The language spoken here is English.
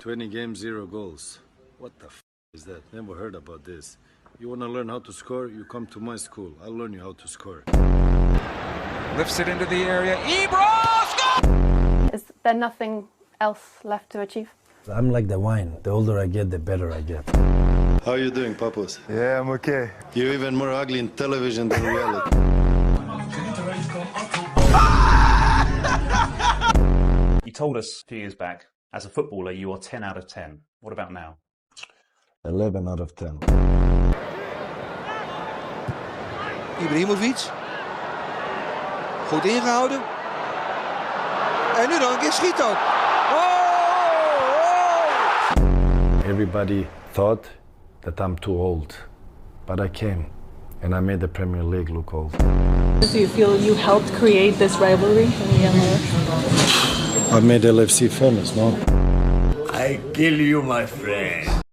20 games, 0 goals. What the f is that? Never heard about this. You want to learn how to score? You come to my school. I'll learn you how to score. Lifts it into the area. Ibra! Score! Is there nothing else left to achieve? I'm like the wine. The older I get, the better I get. How are you doing, Papus? Yeah, I'm okay. You're even more ugly in television than reality. You told us a few years back, as a footballer, you are 10 out of 10. What about now? 11 out of 10. Ibrahimovic. Goed ingehouden. En nu dan een keer schiet ook. Everybody thought that I'm too old, but I came and I made the Premier League look old. Do you feel you helped create this rivalry in the young age? I made LFC famous, no? I kill you, my friend.